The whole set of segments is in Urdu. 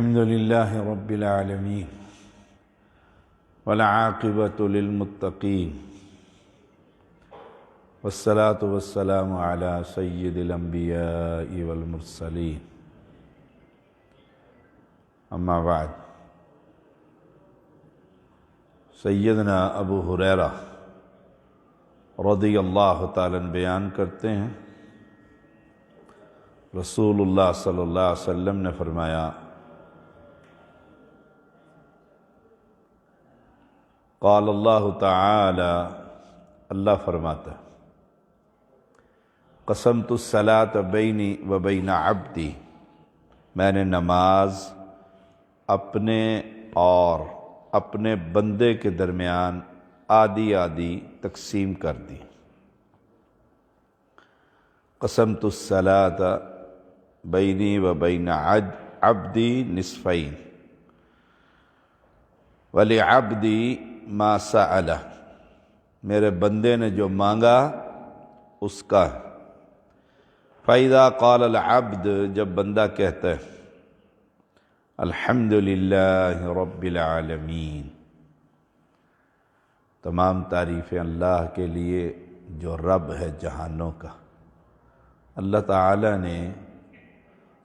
الحمد لله رب العالمين والعاقبة للمتقين والصلاة والسلام على سيد الأنبياء والمرسلين اما بعد سیدنا ابو ہریرہ رضی اللہ تعالیٰ عنہ بیان کرتے ہیں رسول اللہ صلی اللہ علیہ وسلم نے فرمایا قال اللہ تعالی، اللہ فرماتا ہے قسمت الصلاۃ بینی و بین عبدی، میں نے نماز اپنے اور اپنے بندے کے درمیان آدھی آدھی تقسیم کر دی۔ قسمت الصلاۃ بینی و بین عبدی نصفین ولعبدی ما سألہ، میرے بندے نے جو مانگا اس کا۔ فَإِذَا قَالَ الْعَبْدُ، جب بندہ کہتا ہے الحمدللہ رب العالمین، تمام تعریفیں اللہ کے لیے جو رب ہے جہانوں کا۔ اللہ تعالیٰ نے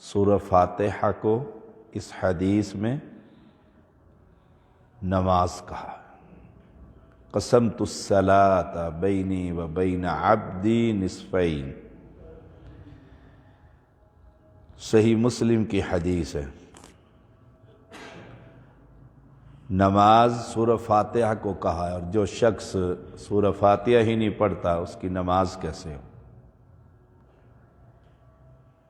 سورہ فاتحہ کو اس حدیث میں نماز کہا۔ قسمت الصلاۃ بینی و بین عبدی نصفین، صحیح مسلم کی حدیث ہے۔ نماز سورہ فاتحہ کو کہا ہے، اور جو شخص سورہ فاتحہ ہی نہیں پڑھتا اس کی نماز کیسے ہو؟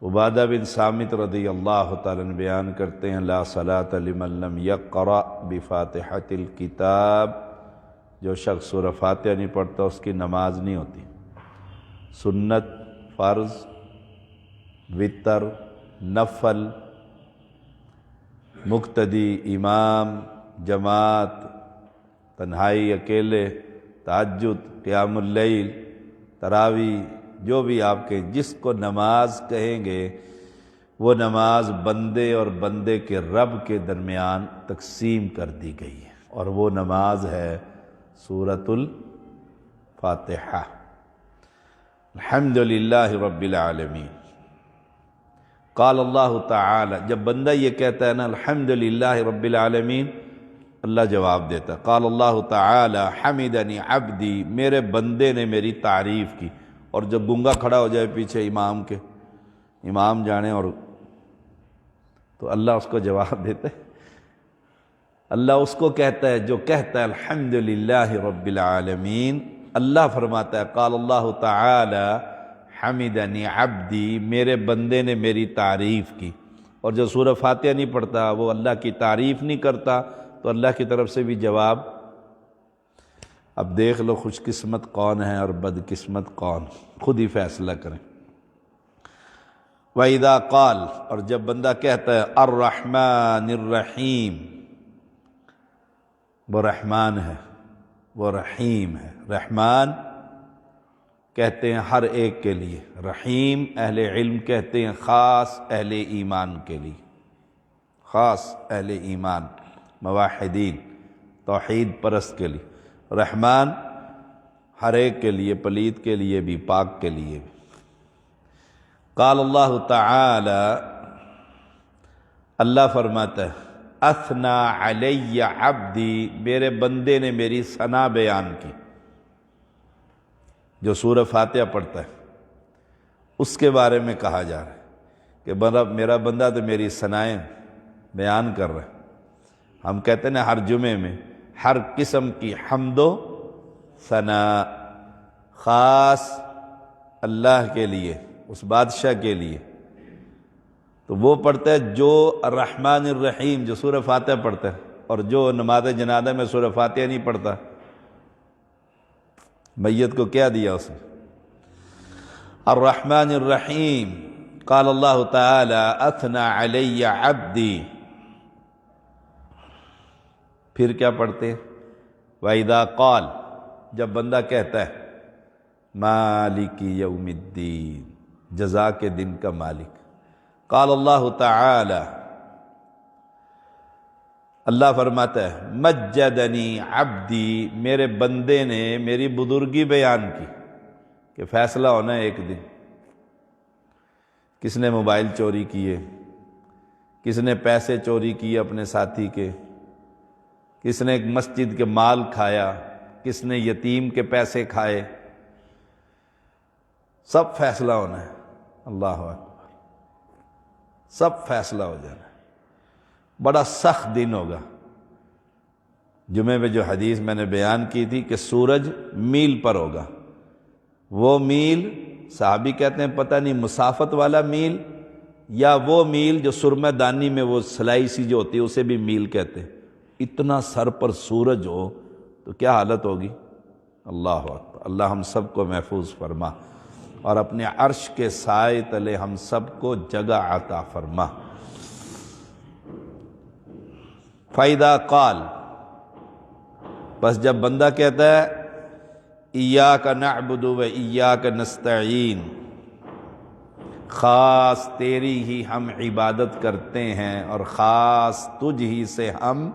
عبادہ بن صامت رضی اللہ تعالیٰ عنہ بیان کرتے ہیں لا صلاۃ لمن لم یقرأ بفاتحۃ الکتاب، جو شخص سورہ فاتحہ نہیں پڑھتا اس کی نماز نہیں ہوتی۔ سنت، فرض، وتر، نفل، مقتدی، امام، جماعت، تنہائی، اکیلے، تہجد، قیام اللیل، تراویح، جو بھی آپ کہیں، جس کو نماز کہیں گے وہ نماز بندے اور بندے کے رب کے درمیان تقسیم کر دی گئی ہے، اور وہ نماز ہے سورۃ الفاتحہ۔ الحمدللہ رب العالمین۔ قال اللہ تعالی، جب بندہ یہ کہتا ہے نا الحمدللہ رب العالمین، اللہ جواب دیتا ہے قال اللہ تعالی حمدنی عبدی، میرے بندے نے میری تعریف کی۔ اور جب گنگا کھڑا ہو جائے پیچھے امام کے، امام جانے، اور تو اللہ اس کو جواب دیتا ہے، اللہ اس کو کہتا ہے جو کہتا ہے الحمدللہ رب العالمین، اللہ فرماتا ہے قال اللہ تعالی حمدنی عبدی، میرے بندے نے میری تعریف کی۔ اور جو سورہ فاتحہ نہیں پڑھتا وہ اللہ کی تعریف نہیں کرتا، تو اللہ کی طرف سے بھی جواب۔ اب دیکھ لو خوش قسمت کون ہے اور بدقسمت کون، خود ہی فیصلہ کریں۔ وَإِذَا قَالَ، اور جب بندہ کہتا ہے الرحمن الرحیم، وہ رحمان ہے، وہ رحیم ہے۔ رحمان کہتے ہیں ہر ایک کے لیے، رحیم اہل علم کہتے ہیں خاص اہل ایمان کے لیے، خاص اہل ایمان، موحدین، توحید پرست کے لیے۔ رحمان ہر ایک کے لیے، پلید کے لیے بھی، پاک کے لیے بھی۔ قال اللہ تعالی، اللہ فرماتا ہے اثنا علی عبدی، میرے بندے نے میری ثنا بیان کی۔ جو سورہ فاتحہ پڑھتا ہے اس کے بارے میں کہا جا رہا ہے کہ میرا بندہ تو میری ثنائیں بیان کر رہا ہے۔ ہم کہتے ہیں نا ہر جمعے میں ہر قسم کی حمد و ثنا خاص اللہ کے لیے، اس بادشاہ کے لیے، تو وہ پڑھتا ہے جو الرحمن الرحیم، جو سورہ فاتحہ پڑھتا ہے، اور جو نماز جنازہ میں سورہ فاتحہ نہیں پڑھتا، میت کو کیا دیا اس نے؟ الرحمن الرحیم۔ قال اللہ تعالی اثنا علی عبدی، پھر کیا پڑھتے ہیں؟ وَإِذَا قَالَ، جب بندہ کہتا ہے مالک یوم الدین، جزا کے دن کا مالک۔ قال اللہ تعالی، اللہ فرماتا ہے مجدنی عبدی، میرے بندے نے میری بزرگی بیان کی کہ فیصلہ ہونا ہے ایک دن۔ کس نے موبائل چوری کیے، کس نے پیسے چوری کیے اپنے ساتھی کے، کس نے ایک مسجد کے مال کھایا، کس نے یتیم کے پیسے کھائے، سب فیصلہ ہونا ہے۔ اللہ اکبر، سب فیصلہ ہو جانا ہے۔ بڑا سخت دن ہوگا۔ جمعے میں جو حدیث میں نے بیان کی تھی کہ سورج میل پر ہوگا، وہ میل صحابی کہتے ہیں پتہ نہیں مسافت والا میل یا وہ میل جو سرمہ دانی میں وہ سلائی سی جو ہوتی ہے اسے بھی میل کہتے ہیں۔ اتنا سر پر سورج ہو تو کیا حالت ہوگی۔ اللہ اکبر، اللہ ہم سب کو محفوظ فرما اور اپنے عرش کے سائے تلے ہم سب کو جگہ عطا فرما۔ فَإِذَا قال، بس جب بندہ کہتا ہے ایاک نعبد و ایاک نستعین، خاص تیری ہی ہم عبادت کرتے ہیں اور خاص تجھ ہی سے ہم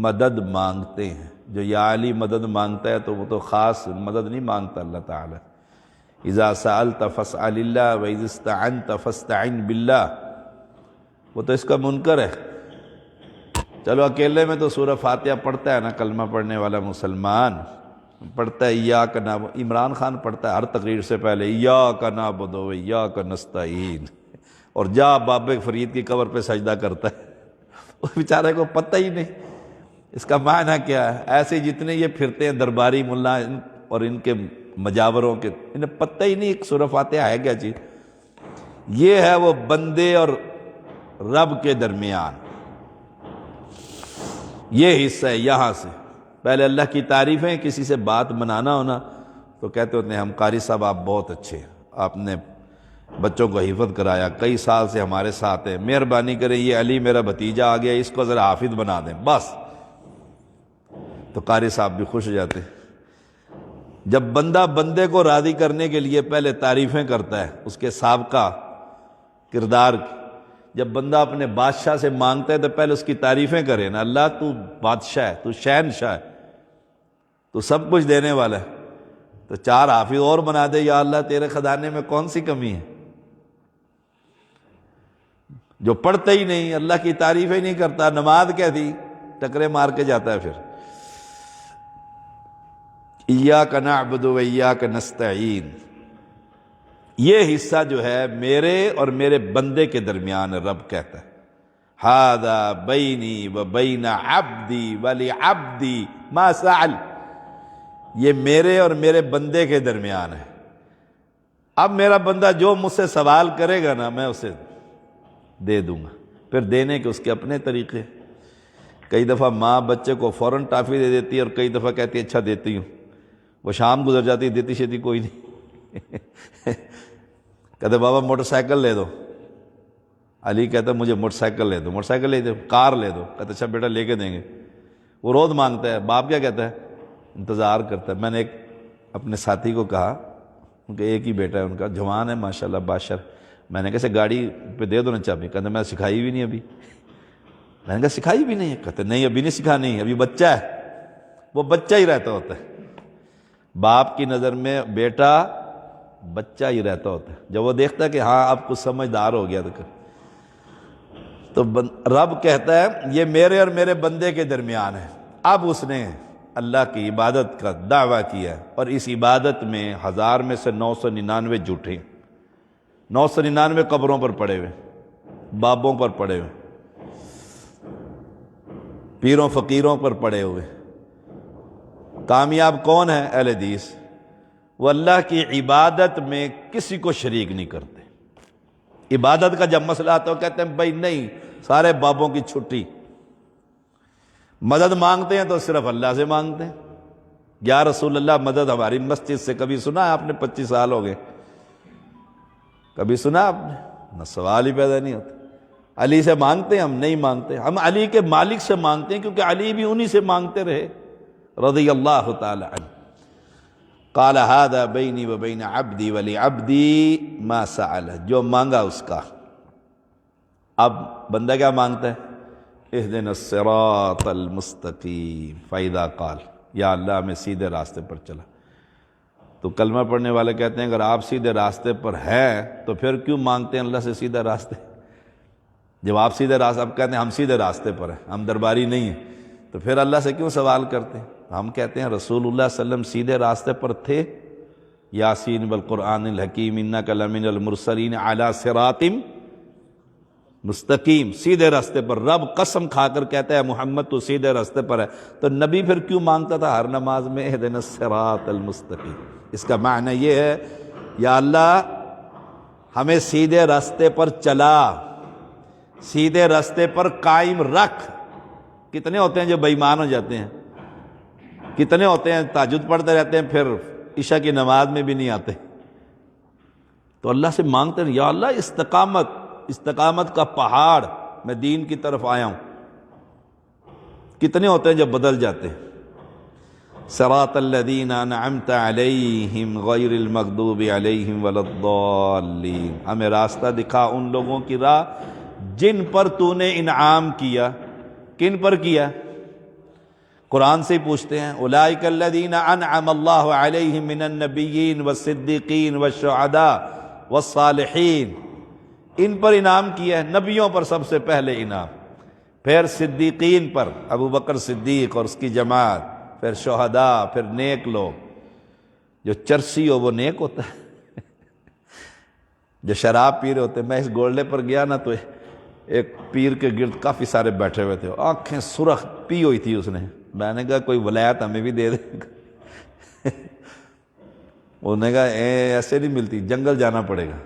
مدد مانگتے ہیں۔ جو یا علی مدد مانگتا ہے تو وہ تو خاص مدد نہیں مانگتا اللہ تعالی۔ اذا سألت فاسأل اللہ واذا استعنت فاستعن باللہ، وہ تو اس کا منکر ہے۔ چلو اکیلے میں تو سورہ فاتحہ پڑھتا ہے نا کلمہ پڑھنے والا مسلمان، پڑھتا ہے ایاک نعبد، عمران خان پڑھتا ہے ہر تقریر سے پہلے ایاک نعبد و ایاک نستعین، اور جا بابے فرید کی قبر پہ سجدہ کرتا ہے۔ اس بیچارے کو پتہ ہی نہیں اس کا معنی کیا ہے۔ ایسے جتنے یہ پھرتے ہیں درباری ملا اور ان کے مجاوروں کے، انہیں پتہ ہی نہیں ایک سورہ فاتحہ ہے کیا چیز۔ یہ ہے وہ بندے اور رب کے درمیان، یہ حصہ ہے یہاں سے۔ پہلے اللہ کی تعریفیں، کسی سے بات منانا ہونا تو کہتے ہوتے ہیں ہم قاری صاحب آپ بہت اچھے ہیں، آپ نے بچوں کو حفظ کرایا، کئی سال سے ہمارے ساتھ ہیں، مہربانی کریں یہ علی میرا بھتیجا آ گیا اس کو ذرا حافظ بنا دیں بس، تو قاری صاحب بھی خوش ہو جاتے ہیں۔ جب بندہ بندے کو راضی کرنے کے لیے پہلے تعریفیں کرتا ہے اس کے سابقہ کردار کی، جب بندہ اپنے بادشاہ سے مانگتا ہے تو پہلے اس کی تعریفیں کرے نا، اللہ تو بادشاہ ہے، تو شہنشاہ ہے، تو سب کچھ دینے والا ہے، تو چار حافظ اور بنا دے یا اللہ تیرے خزانے میں کون سی کمی ہے۔ جو پڑھتا ہی نہیں، اللہ کی تعریفیں نہیں کرتا، نماز کیا تھی ٹکرے مار کے جاتا ہے۔ پھر ایاک نعبد و ایاک نستعین، یہ حصہ جو ہے میرے اور میرے بندے کے درمیان رب کہتا ہے ھذا بینی و بین عبدی ولعبدی ما سأل، یہ میرے اور میرے بندے کے درمیان ہے۔ اب میرا بندہ جو مجھ سے سوال کرے گا نا میں اسے دے دوں گا، پھر دینے کے اس کے اپنے طریقے۔ کئی دفعہ ماں بچے کو فوراً ٹافی دے دیتی ہے اور کئی دفعہ کہتی ہے اچھا دیتی ہوں، وہ شام گزر جاتی ہے دیتی شیتی کوئی نہیں۔ کہتے بابا موٹر سائیکل لے دو، علی کہتا مجھے موٹر سائیکل لے دو، موٹر سائیکل لے دو، کار لے دو، کہتے اچھا بیٹا لے کے دیں گے۔ وہ روز مانگتا ہے، باپ کیا کہتا ہے انتظار کرتا ہے۔ میں نے ایک اپنے ساتھی کو کہا، ان کے ایک ہی بیٹا ہے ان کا، جوان ہے ماشاءاللہ باشر، میں نے کہا گاڑی پہ دے دو نا چابی، کہتے میں سکھائی بھی نہیں ابھی۔ میں نے کہا سکھائی بھی نہیں ہے، کہتے نہیں ابھی نہیں سکھانی، ابھی بچہ ہے۔ وہ بچہ ہی رہتا ہوتا ہے، باپ کی نظر میں بیٹا بچہ ہی رہتا ہوتا ہے، جب وہ دیکھتا ہے کہ ہاں اب کچھ سمجھدار ہو گیا تو رب کہتا ہے یہ میرے اور میرے بندے کے درمیان ہے۔ اب اس نے اللہ کی عبادت کا دعویٰ کیا اور اس عبادت میں 1000 میں سے 999 جھوٹے، 999 قبروں پر پڑے ہوئے، بابوں پر پڑے ہوئے، پیروں فقیروں پر پڑے ہوئے۔ کامیاب کون ہے؟ اہل حدیث، وہ اللہ کی عبادت میں کسی کو شریک نہیں کرتے۔ عبادت کا جب مسئلہ آتا ہے کہتے ہیں بھائی نہیں، سارے بابوں کی چھٹی، مدد مانگتے ہیں تو صرف اللہ سے مانگتے ہیں۔ یا رسول اللہ مدد ہماری مسجد سے، کبھی سنا ہے آپ نے؟ 25 سال ہو گئے، کبھی سنا آپ نے؟ نہ سوال ہی پیدا نہیں ہوتا۔ علی سے مانگتے ہیں؟ ہم نہیں مانگتے، ہم علی کے مالک سے مانگتے ہیں، کیونکہ علی بھی انہی سے مانگتے رہے رضی اللہ تعالی عنہ۔ قال ھذا بینی و بین عبدی ولعبدی ما سأل، جو مانگا اس کا۔ اب بندہ کیا مانگتا ہے؟ اہدنا الصراط المستقیم فإذا قال، یا اللہ ہمیں سیدھے راستے پر چلا۔ تو کلمہ پڑھنے والے کہتے ہیں اگر آپ سیدھے راستے پر ہیں تو پھر کیوں مانگتے ہیں اللہ سے سیدھے راستے؟ جب آپ سیدھے راستے، آپ کہتے ہیں ہم سیدھے راستے پر ہیں، ہم درباری نہیں ہیں، تو پھر اللہ سے کیوں سوال کرتے ہیں؟ ہم کہتے ہیں رسول اللہ صلی اللہ علیہ وسلم سیدھے راستے پر تھے، یاسین والقرآن الحکیم انک لمن المرسلین علی صراط مستقیم، سیدھے راستے پر۔ رب قسم کھا کر کہتا ہے محمد تو سیدھے راستے پر ہے، تو نبی پھر کیوں مانگتا تھا ہر نماز میں اہدنا الصراط المستقیم؟ اس کا معنی یہ ہے یا اللہ ہمیں سیدھے راستے پر چلا، سیدھے راستے پر قائم رکھ۔ کتنے ہوتے ہیں جو بے ایمان ہو جاتے ہیں، کتنے ہوتے ہیں تہجد پڑھتے رہتے ہیں پھر عشاء کی نماز میں بھی نہیں آتے۔ تو اللہ سے مانگتے ہیں یا اللہ استقامت کا پہاڑ میں دین کی طرف آیا ہوں۔ کتنے ہوتے ہیں جب بدل جاتے ہیں، صراط الذین انعمت علیہم غیر المغضوب علیہم ولا الضالین، ہمیں راستہ دکھا ان لوگوں کی راہ جن پر تو نے انعام کیا۔ کن پر کیا؟ قرآن سے ہی پوچھتے ہیں اولئک الذین انعم اللہ علیہم من النبیین والصدیقین والشہداء والصالحین، ان پر انعام کیا ہے، نبیوں پر سب سے پہلے انعام، پھر صدیقین پر ابو بکر صدیق اور اس کی جماعت، پھر شہداء، پھر نیک لوگ۔ جو چرسی ہو وہ نیک ہوتا ہے، جو شراب پی رہے ہوتے ہیں۔ میں اس گولڈے پر گیا نا تو ایک پیر کے گرد کافی سارے بیٹھے ہوئے تھے، آنکھیں سرخ پی ہوئی تھی اس نے۔ میں نے کہا کوئی ولایت ہمیں بھی دے دے۔ انہوں نے کہا ایسے نہیں ملتی، جنگل جانا پڑے گا،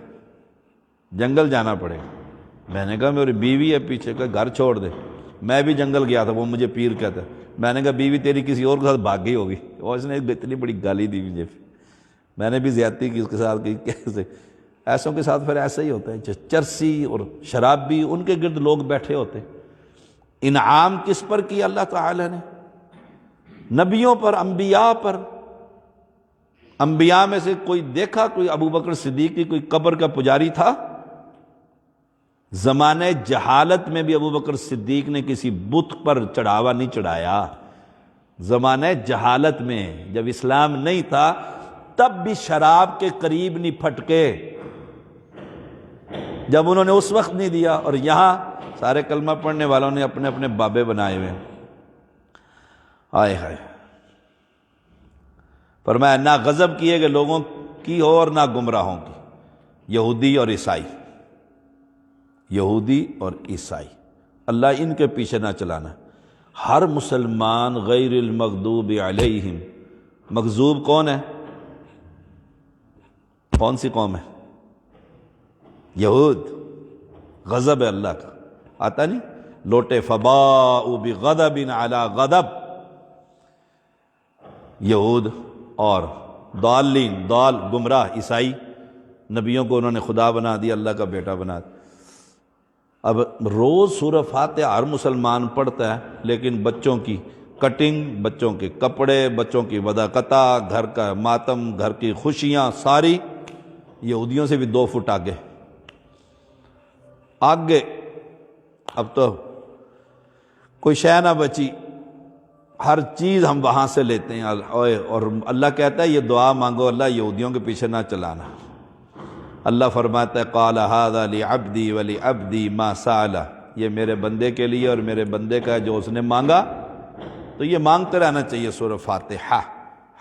جنگل جانا پڑے گا۔ میں نے کہا میری بیوی ہے پیچھے، کا گھر چھوڑ دے۔ میں بھی جنگل گیا تھا، وہ مجھے پیر کہتا ہے۔ میں نے کہا بیوی تیری کسی اور کے ساتھ بھاگ گئی ہوگی، اور اس نے اتنی بڑی گالی دی مجھے۔ میں نے بھی زیادتی کی اس کے ساتھ، کی کیسے ایسوں کے ساتھ پھر ایسا ہی ہوتا ہے۔ چرسی اور شرابی ان کے گرد لوگ بیٹھے ہوتے۔ انعام کس پر کیا اللہ تعالی نے؟ نبیوں پر، انبیاء پر۔ انبیاء میں سے کوئی دیکھا کوئی ابو بکر صدیق کی کوئی قبر کا پجاری تھا؟ زمانے جہالت میں بھی ابو بکر صدیق نے کسی بت پر چڑھاوا نہیں چڑھایا۔ زمانے جہالت میں جب اسلام نہیں تھا تب بھی شراب کے قریب نہیں پھٹکے، جب انہوں نے اس وقت نہیں دیا۔ اور یہاں سارے کلمہ پڑھنے والوں نے اپنے اپنے بابے بنائے ہوئے ہیں۔ آئے ہائے، فرمایا نہ غضب کیے گئے لوگوں کی ہو اور نہ گمراہوں کی، یہودی اور عیسائی، یہودی اور عیسائی، اللہ ان کے پیچھے نہ چلانا۔ ہر مسلمان غیر المغضوب علیہم، مغضوب کون ہے؟ کون سی قوم ہے؟ یہود۔ غضب ہے اللہ کا، آتا نہیں لوٹے فباؤ بغضب علی غضب، یہود اور ضالین، ضال گمراہ عیسائی، نبیوں کو انہوں نے خدا بنا دیا، اللہ کا بیٹا بنا دیا۔ اب روز سورہ فاتحہ ہر مسلمان پڑھتا ہے، لیکن بچوں کی کٹنگ، بچوں کے کپڑے، بچوں کی وضاقتہ، گھر کا ماتم، گھر کی خوشیاں ساری یہودیوں سے بھی 2 فٹ آگے۔ اب تو کوئی شے نہ بچی، ہر چیز ہم وہاں سے لیتے ہیں۔ اور اللہ کہتا ہے یہ دعا مانگو اللہ یہودیوں کے پیچھے نہ چلانا۔ اللہ فرماتا ہے قال ھذا لعبدی ولعبدی ما سأل، یہ میرے بندے کے لیے اور میرے بندے کا جو اس نے مانگا۔ تو یہ مانگتے رہنا چاہیے۔ سورہ فاتحہ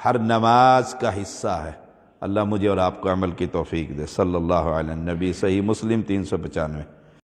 ہر نماز کا حصہ ہے۔ اللہ مجھے اور آپ کو عمل کی توفیق دے۔ صلی اللہ علیہ النبی، صحیح مسلم 395۔